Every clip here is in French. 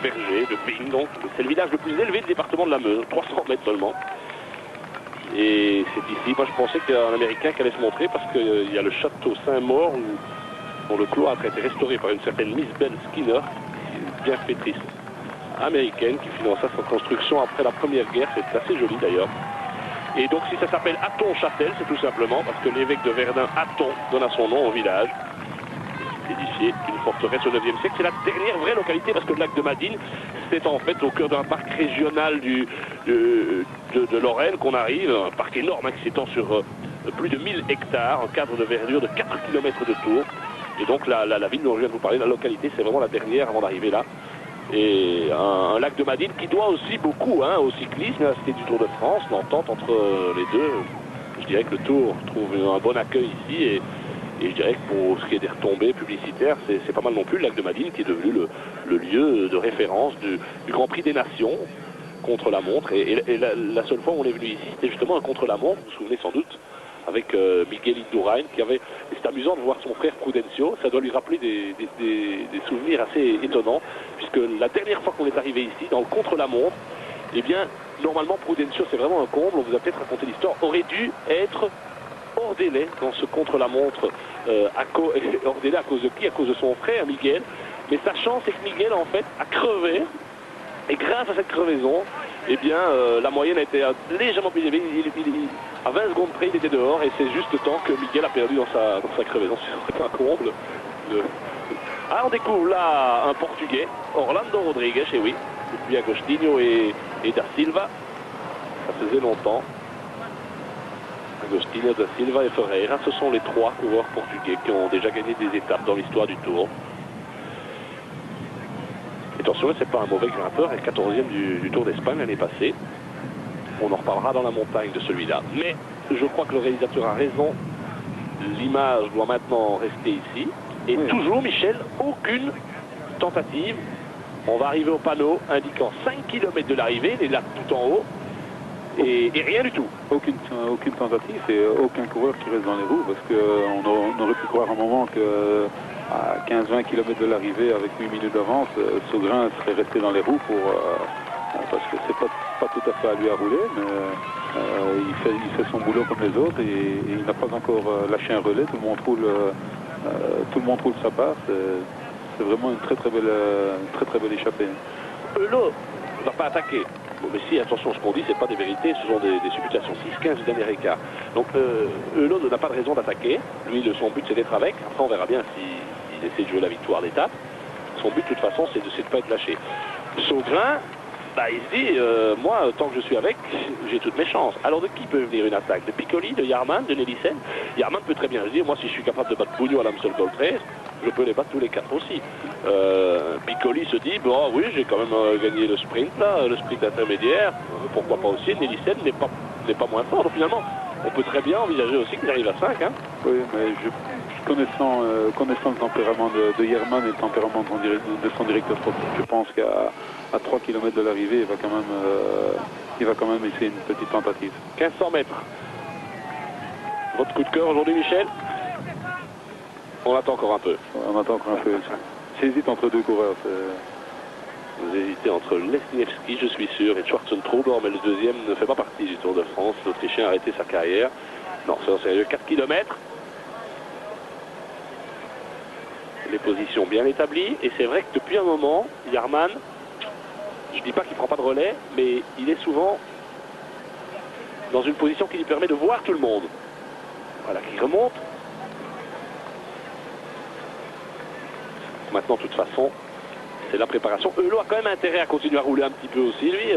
Berger, de Bing, donc c'est le village le plus élevé du département de la Meuse, 300 mètres seulement. Et c'est ici, moi je pensais qu'il y a un Américain qui allait se montrer parce qu'il y a le château Saint-Maur dont le cloître a été restauré par une certaine Miss Belle Skinner, bienfaitrice américaine qui finança sa construction après la Première Guerre, c'est assez joli d'ailleurs. Et donc si ça s'appelle Hatton-Châtel, c'est tout simplement parce que l'évêque de Verdun, Hatton, donna son nom au village. Édifié une forteresse au 9e siècle. C'est la dernière vraie localité parce que le lac de Madine, c'est en fait au cœur d'un parc régional de Lorraine qu'on arrive, un parc énorme hein, qui s'étend sur plus de 1000 hectares, un cadre de verdure de 4 km de tour. Et donc la ville dont je viens de vous parler, la localité, c'est vraiment la dernière avant d'arriver là. Et un lac de Madine qui doit aussi beaucoup hein, au cyclisme, à la Cité du Tour de France, l'entente entre les deux. Je dirais que le Tour trouve un bon accueil ici et je dirais que pour ce qui est des retombées publicitaires, c'est pas mal non plus le lac de Madine qui est devenu le lieu de référence du Grand Prix des Nations contre la montre. Et la seule fois où on est venu ici, c'était justement un contre la montre, vous vous souvenez sans doute, avec Miguel Indurain qui avait... C'est amusant de voir son frère Prudencio, ça doit lui rappeler des souvenirs assez étonnants, puisque la dernière fois qu'on est arrivé ici, dans le contre la montre, eh bien, normalement Prudencio, c'est vraiment un comble, on vous a peut-être raconté l'histoire, aurait dû être hors délai dans ce contre-la-montre, hors délai à cause de qui? À cause de son frère Miguel. Mais sa chance, c'est que Miguel en fait a crevé, et grâce à cette crevaison, eh bien la moyenne a été légèrement plus élevée. À 20 secondes près, il était dehors, et c'est juste le temps que Miguel a perdu dans sa crevaison. C'est un comble. Ah, on découvre là un Portugais, Orlando Rodrigues, et oui, depuis Agostinho et Da Silva. Ça faisait longtemps. Agostinho, Da Silva et Ferreira, ce sont les trois coureurs portugais qui ont déjà gagné des étapes dans l'histoire du Tour. Et attention, c'est pas un mauvais grimpeur, et 14e du Tour d'Espagne l'année passée. On en reparlera dans la montagne de celui-là. Mais je crois que le réalisateur a raison. L'image doit maintenant rester ici. Et oui. Toujours, Michel, aucune tentative. On va arriver au panneau indiquant 5 km de l'arrivée, il est là tout en haut. Et rien du tout. Aucune tentative et aucun coureur qui reste dans les roues, parce qu'on aurait pu croire un moment qu'à 15-20 km de l'arrivée, avec 8 minutes d'avance, Saugrain serait resté dans les roues parce que c'est pas tout à fait à lui à rouler, mais il fait son boulot comme les autres et il n'a pas encore lâché un relais. Tout le monde roule sa part. C'est vraiment une très belle échappée. Eulo ne va pas attaquer. Bon, mais si, attention, ce qu'on dit, c'est pas des vérités, ce sont des supputations. 6-15 du dernier écart. Donc, Eulo n'a pas de raison d'attaquer. Lui, son but, c'est d'être avec. Après, on verra bien s'il essaie de jouer la victoire d'étape. Son but, de toute façon, c'est de ne pas être lâché. Saugrain, bah, il se dit, moi, tant que je suis avec, j'ai toutes mes chances. Alors, de qui peut venir une attaque? De Piccoli, de Yarman, de Nelissen? Yarman peut très bien se dire, moi, si je suis capable de battre Bugno à l'Amstel Gold Race, je peux les battre tous les quatre aussi. Piccoli se dit, bon, oui, j'ai quand même gagné le sprint, là, le sprint intermédiaire. Pourquoi pas aussi? Nelissen n'est pas moins fort. Donc, finalement, on peut très bien envisager aussi qu'il arrive à 5. Hein. Oui, mais connaissant le tempérament de Yarman et le tempérament de son directeur sportif, je pense qu'à 3 km de l'arrivée, il va quand même essayer une petite tentative. 1500 mètres. Votre coup de cœur aujourd'hui, Michel? On attend encore un peu. On attend encore un peu. J'hésite entre deux coureurs. Vous hésitez entre Lesniewski, je suis sûr, et Schwarzentrubber, mais le deuxième ne fait pas partie du Tour de France. L'Autrichien a arrêté sa carrière. Non, c'est en sérieux. 4 km. Les positions bien établies. Et c'est vrai que depuis un moment, Yarman, je ne dis pas qu'il ne prend pas de relais, mais il est souvent dans une position qui lui permet de voir tout le monde. Voilà, qui remonte. Maintenant, de toute façon, c'est la préparation. Eulo a quand même intérêt à continuer à rouler un petit peu aussi, lui.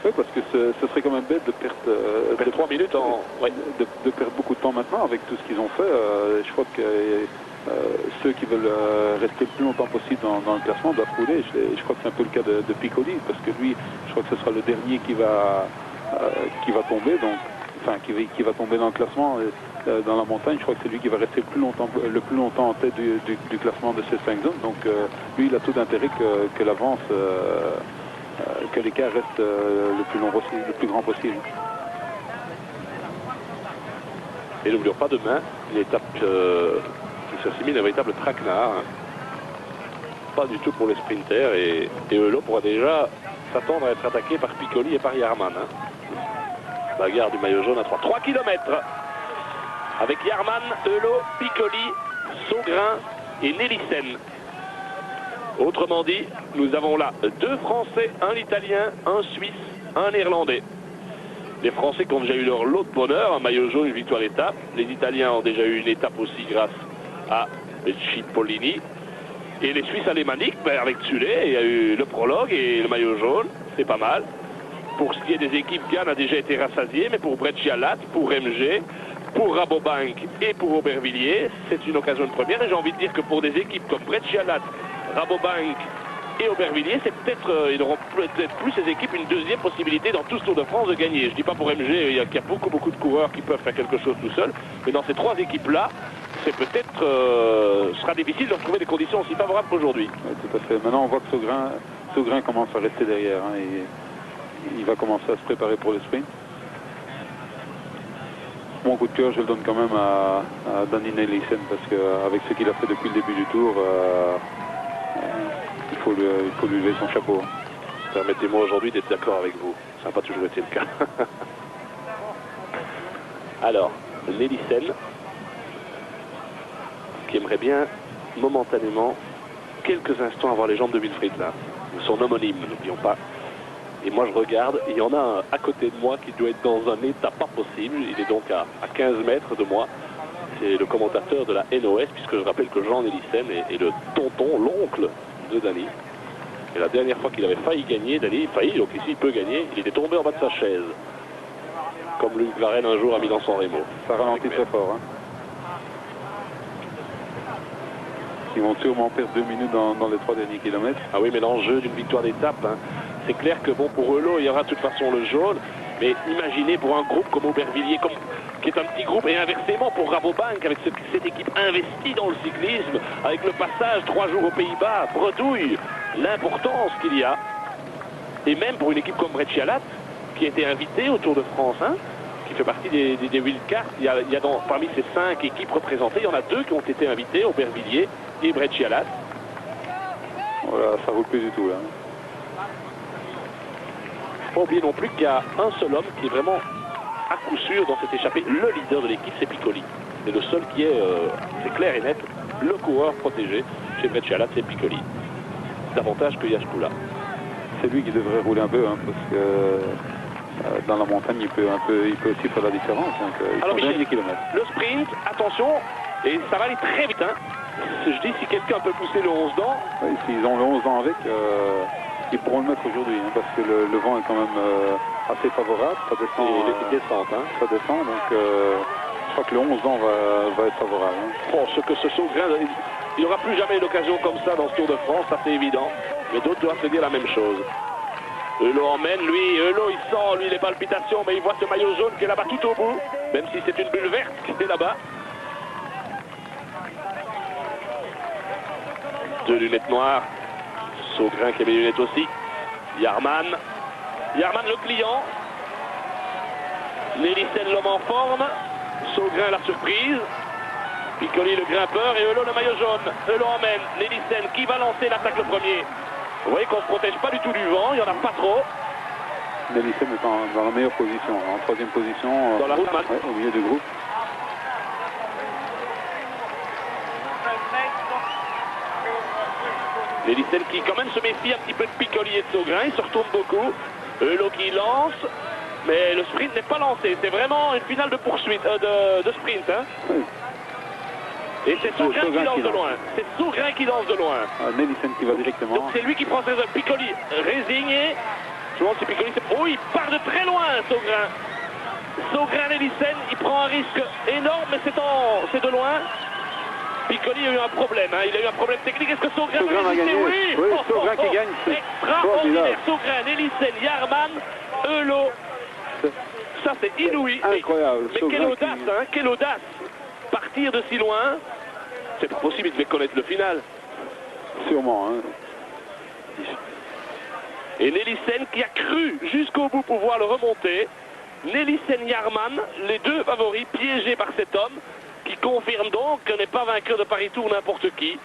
Oui, parce que ce serait quand même bête de perdre 3 minutes de perdre beaucoup de temps maintenant avec tout ce qu'ils ont fait. Je crois que ceux qui veulent rester le plus longtemps possible dans le classement doivent rouler. Je crois que c'est un peu le cas de Piccoli, parce que lui, je crois que ce sera le dernier qui va tomber, donc, enfin qui va tomber dans le classement. Dans la montagne, je crois que c'est lui qui va rester le plus longtemps en tête du classement de ces 5 zones. Donc lui, il a tout d'intérêt que l'avance, que l'écart reste le plus grand possible. Et n'oublions pas demain une étape qui s'assimile à un véritable traquenard. pas du tout pour les sprinters et Eulot pourra déjà s'attendre à être attaqué par Piccoli et par Yarman. Hein. Bagarre du maillot jaune à 3 km avec Yarman, Eulot, Piccoli, Saugrain et Nelissen. Autrement dit, nous avons là 2 Français, un Italien, un Suisse, un Néerlandais. Les Français qui ont déjà eu leur lot de bonheur, un maillot jaune, une victoire étape. Les Italiens ont déjà eu une étape aussi grâce à Cipollini. Et les Suisses alémaniques, avec Sulé, il y a eu le prologue et le maillot jaune, c'est pas mal. Pour ce qui est des équipes, Gann a déjà été rassasié, mais pour Breccia-Latte, pour MG, pour Rabobank et pour Aubervilliers, c'est une occasion de première. Et j'ai envie de dire que pour des équipes comme Breccia-Latte, Rabobank et Aubervilliers, c'est peut-être, ils n'auront peut-être plus ces équipes une deuxième possibilité dans tout ce Tour de France de gagner. Je ne dis pas pour MG, il y a beaucoup de coureurs qui peuvent faire quelque chose tout seuls, mais dans ces 3 équipes-là, c'est peut-être, sera difficile de retrouver des conditions aussi favorables qu'aujourd'hui. Oui, tout à fait. Maintenant, on voit que Saugrain commence à rester derrière. Hein, et il va commencer à se préparer pour le sprint. Mon coup de cœur, je le donne quand même à Danny Nelissen parce qu'avec ce qu'il a fait depuis le début du tour, il faut lui lever son chapeau. Permettez-moi aujourd'hui d'être d'accord avec vous. Ça n'a pas toujours été le cas. Alors, Nelissen, qui aimerait bien momentanément, quelques instants, avoir les jambes de Wilfried là. Son homonyme, n'oublions pas. Et moi je regarde, il y en a un à côté de moi qui doit être dans un état pas possible. Il est donc à 15 mètres de moi. C'est le commentateur de la NOS, puisque je rappelle que Jean Nelissen est le tonton, l'oncle de Danny. Et la dernière fois qu'il avait failli gagner, Danny, donc ici il peut gagner, il était tombé en bas de sa chaise. Comme Luc Varenne un jour a mis dans son Rémo. Ça ralentit très fort. Hein. Ils vont sûrement perdre 2 minutes dans les 3 derniers kilomètres. Ah oui, mais l'enjeu d'une victoire d'étape, hein, c'est clair que bon, pour Eulot, il y aura de toute façon le jaune. Mais imaginez pour un groupe comme Aubervilliers, qui est un petit groupe, et inversement pour Rabobank, avec cette équipe investie dans le cyclisme, avec le passage 3 jours aux Pays-Bas, bredouille, l'importance qu'il y a. Et même pour une équipe comme Breccia-Latte, qui a été invitée au Tour de France, hein, qui fait partie des wildcards. Il y a parmi ces 5 équipes représentées, il y en a 2 qui ont été invités, Aubervilliers et Breccia-Latte. Voilà, ça roule plus du tout là. Pas oublier non plus qu'il y a un seul homme qui est vraiment à coup sûr dans cette échappée. Le leader de l'équipe, c'est Piccoli. C'est le seul qui est, c'est clair et net, le coureur protégé chez Breccia-Latte, c'est Piccoli. Davantage que Yaskula. C'est lui qui devrait rouler un peu, hein, parce que dans la montagne, il peut aussi faire la différence. Donc, alors Michel, le sprint, attention, et ça va aller très vite. Hein. Je dis, si quelqu'un peut pousser le 11 dents... Oui, s'ils ont le 11 dents avec... ils pourront le mettre aujourd'hui, hein, parce que le vent est quand même assez favorable. Ça descend. Ça descend, donc je crois que le 11 ans va être favorable. Hein. Bon, ce que ce Saugrain, il n'y aura plus jamais d'occasion comme ça dans ce Tour de France, ça c'est évident. Mais d'autres doivent se dire la même chose. Eulot emmène, lui, Eulot il sent lui les palpitations, mais il voit ce maillot jaune qui est là-bas tout au bout, même si c'est une bulle verte qui est là-bas. 2 lunettes noires. Saugrain qui a mes lunettes aussi. Yarman le client. Nelissen l'homme en forme. Saugrain la surprise. Piccoli le grimpeur et Eulot le maillot jaune. Eulot emmène. Nelissen qui va lancer l'attaque le premier. Vous voyez qu'on ne se protège pas du tout du vent, il n'y en a pas trop. Nelissen est dans la meilleure position, en 3e position. Dans la route, au milieu du groupe. Nelissen qui quand même se méfie un petit peu de Piccoli et de Saugrain, il se retourne beaucoup. Eulot qui lance, mais le sprint n'est pas lancé, c'est vraiment une finale de poursuite, de sprint. Hein. Oui. Et c'est Saugrain qui lance de loin. C'est Saugrain qui lance de loin. Nelissen qui va directement. Donc c'est lui qui prend ses œuvres. Piccoli résigné. Je me demande si Piccoli... Oh, il part de très loin, Saugrain. Saugrain Nelissen, il prend un risque énorme, mais c'est de loin. Piccoli a eu un problème, hein. Il a eu un problème technique. Est-ce que Saugrain a gagné? Oui, Saugrain qui gagne. Extraordinaire. Saugrain, Nelissen, Yarman, Eulot. Ça c'est inouï. Incroyable. Mais quelle audace, hein, quelle audace. Partir de si loin, c'est pas possible, il devait connaître le final. Sûrement, hein. Et Nelissen qui a cru jusqu'au bout pouvoir le remonter. Nelissen, Yarman, les 2 favoris piégés par cet homme qui confirme donc que n'est pas vainqueur de Paris Tour n'importe qui.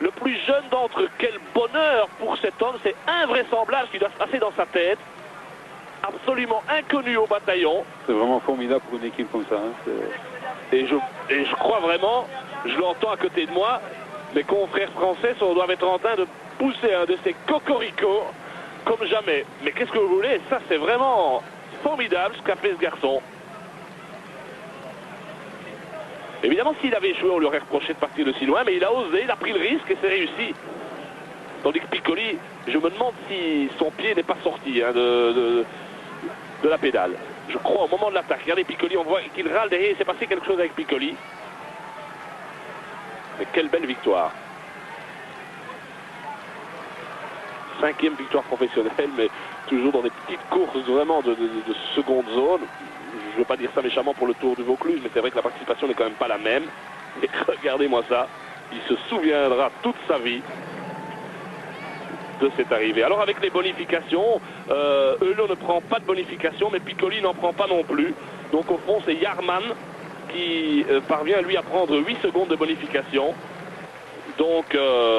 Le plus jeune d'entre eux, quel bonheur pour cet homme, c'est invraisemblable ce qui doit se passer dans sa tête. Absolument inconnu au bataillon. C'est vraiment formidable pour une équipe comme ça. Hein. Et je crois vraiment, je l'entends à côté de moi, mes confrères français doivent être en train de pousser un de ces cocoricots comme jamais. Mais qu'est-ce que vous voulez? Ça, c'est vraiment formidable ce qu'a fait ce garçon. Évidemment, s'il avait échoué, on lui aurait reproché de partir de si loin, mais il a osé, il a pris le risque et c'est réussi. Tandis que Piccoli, je me demande si son pied n'est pas sorti hein, de la pédale. Je crois au moment de l'attaque. Regardez Piccoli, on voit qu'il râle derrière, il s'est passé quelque chose avec Piccoli. Mais quelle belle victoire. 5e victoire professionnelle, mais toujours dans des petites courses vraiment de seconde zone. Je ne veux pas dire ça méchamment pour le Tour du Vaucluse, mais c'est vrai que la participation n'est quand même pas la même. Et regardez-moi ça, il se souviendra toute sa vie de cette arrivée. Alors avec les bonifications, Euler ne prend pas de bonification, mais Piccoli n'en prend pas non plus. Donc au fond, c'est Jarman qui parvient lui à prendre 8 secondes de bonification. Donc